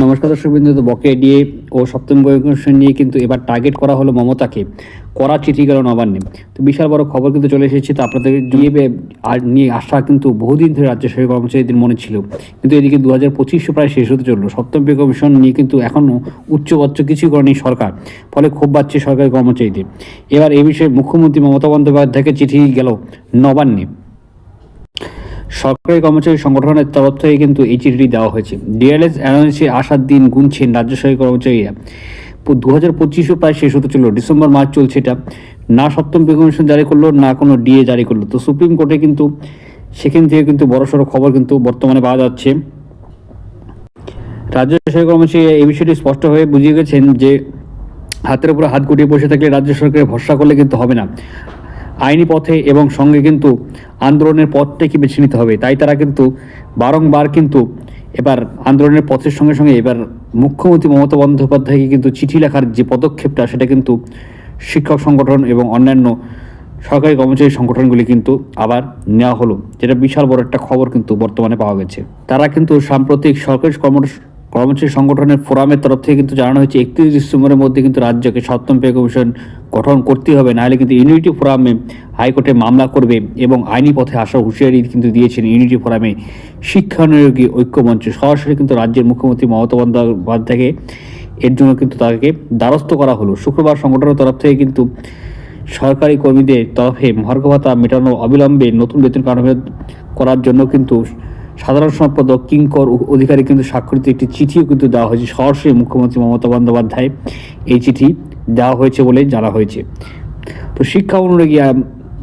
নমস্কার দর্শকবৃন্দ, তো বকেয়া ডিএ ও সপ্তম কমিশন নিয়ে কিন্তু এবার টার্গেট করা হলো মমতাকে। কড়া চিঠি গেল নবান্নে। তো বিশাল বড় খবর কিন্তু চলে এসেছে। তো আপনাদের ডিএ নিয়ে আশা কিন্তু বহুদিন ধরে রাজ্য সরকারি কর্মচারীদের মনে ছিল, কিন্তু এদিকে 2025 প্রায় শেষ হতে চললো। সপ্তম পে কমিশন নিয়ে কিন্তু এখনও উচ্চবাচ্য কিছুই করেনি সরকার, ফলে ক্ষোভ বাড়ছে সরকারি কর্মচারীদের। এবার এই বিষয়ে মুখ্যমন্ত্রী মমতা বন্দ্যোপাধ্যায়কে চিঠি গেল নবান্নে। সরকারি কর্মচারী সংগঠনের তরফ থেকে কিন্তু এই চিঠিটি দেওয়া হয়েছে। ডিএলএস অ্যানালিসে আসার দিন গুনছেন রাজ্য সরকারি কর্মচারীরা। 2025 প্রায় শেষ হতে চললো, ডিসেম্বর মাস চলছে এটা। না সপ্তম পে কমিশন জারি করলো, না কোনো ডিএ জারি করলো। তো সুপ্রিম কোর্টে কিন্তু সেখান থেকে কিন্তু বড়সড় খবর কিন্তু বর্তমানে পাওয়া যাচ্ছে। রাজ্য সরকারি কর্মচারী এই বিষয়টি স্পষ্ট হয়ে বুঝিয়ে গেছেন যে হাতের উপরে হাত গুটিয়ে বসে থাকলে রাজ্য সরকারের ভরসা করলে কিন্তু হবে না। আইনি পথে এবং সঙ্গে কিন্তু আন্দোলনের পথটাকে বেছে নিতে হবে। তাই তারা কিন্তু বারংবার কিন্তু এবার আন্দোলনের পথের সঙ্গে সঙ্গে এবার মুখ্যমন্ত্রী মমতা বন্দ্যোপাধ্যায়কে কিন্তু চিঠি লেখার যে পদক্ষেপটা, সেটা কিন্তু শিক্ষক সংগঠন এবং অন্যান্য সরকারি কর্মচারী সংগঠনগুলি কিন্তু আবার নেওয়া হলো, যেটা বিশাল বড় একটা খবর কিন্তু বর্তমানে পাওয়া গেছে। তারা কিন্তু সাম্প্রতিক সরকারি কর্মচারী সংগঠনের ফোরামের তরফ থেকে কিন্তু জানানো হয়েছে 31 ডিসেম্বরের মধ্যে কিন্তু রাজ্যকে সপ্তম পে কমিশন গঠন করতেই হবে, নাহলে কিন্তু ইউনিটি ফোরামে হাইকোর্টে মামলা করবে এবং আইনি পথে আসার হুঁশিয়ারি কিন্তু দিয়েছেন ইউনিটি ফোরামে শিক্ষানুয়োগী ঐক্যমঞ্চ। সরাসরি কিন্তু রাজ্যের মুখ্যমন্ত্রী মমতা বন্দ্যোপাধ্যায়কে এর জন্য কিন্তু তাকে দ্বারস্থ করা হলো। শুক্রবার সংগঠনের তরফ থেকে কিন্তু সরকারি কর্মীদের তরফে মহার্ঘ ভাতা মেটানো অবিলম্বে নতুন বেতন কাঠামো করার জন্য কিন্তু সাধারণ সম্পাদক কিঙ্কর অধিকারী কিন্তু স্বাক্ষরিত একটি চিঠিও কিন্তু দেওয়া হয়েছে। সরাসরি মুখ্যমন্ত্রী মমতা বন্দ্যোপাধ্যায় এই চিঠি দেওয়া হয়েছে বলে জানা হয়েছে। তো শিক্ষা অনুরাগী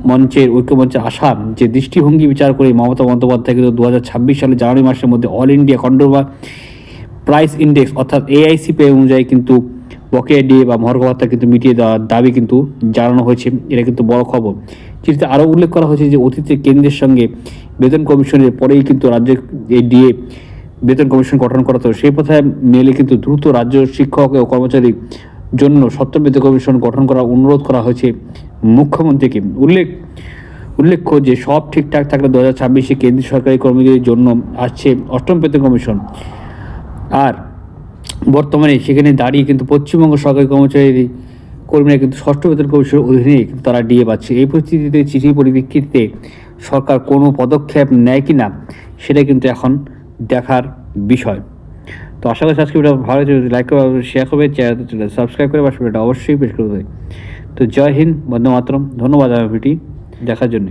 মঞ্চের ঐক্যমঞ্চের আশা যে দৃষ্টিভঙ্গি বিচার করে মমতা বন্দ্যোপাধ্যায় কিন্তু 2026 সালে জানুয়ারি মাসের মধ্যে all India consumer price index অর্থাৎ AICPI অনুযায়ী কিন্তু বকেয়া ডিএ বা মহার্ঘ ভাতা কিন্তু মিটিয়ে দেওয়ার দাবি কিন্তু জানানো হয়েছে। এটা কিন্তু বড় খবর। চিঠিতে আরও উল্লেখ করা হয়েছে যে অতীতে কেন্দ্রের সঙ্গে বেতন কমিশনের পরেই কিন্তু রাজ্যের এই ডিএ বেতন কমিশন গঠন করা হতো। সেই কথায় মেলে কিন্তু দ্রুত রাজ্য শিক্ষক ও কর্মচারীর জন্য সপ্তম বেতন কমিশন গঠন করার অনুরোধ করা হয়েছে মুখ্যমন্ত্রীকে। উল্লেখ্য যে সব ঠিকঠাক থাকলে 2026 কেন্দ্রীয় সরকারি কর্মীদের জন্য আসছে অষ্টম বেতন কমিশন। আর বর্তমানে সেখানে দাঁড়িয়ে কিন্তু পশ্চিমবঙ্গ সরকারি কর্মচারী কর্মীরা কিন্তু ষষ্ঠ বেতন কমিশনের অধীনে কিন্তু তারা ডিএ পাচ্ছে। এই পরিস্থিতিতে চিঠির পরিপ্রেক্ষিতে সরকার কোনো পদক্ষেপ নেয় কি না, সেটা কিন্তু এখন দেখার বিষয়। তো আশা করি আজকে ভিডিও ভালো লাগছে, লাইক করে শেয়ার করবে, চ্যানেল সাবস্ক্রাইব করে পাশে অবশ্যই প্রেস করবে। তো জয় হিন্দ, বন্দে মাতরম। ধন্যবাদ আমার ভিডিও দেখার জন্য।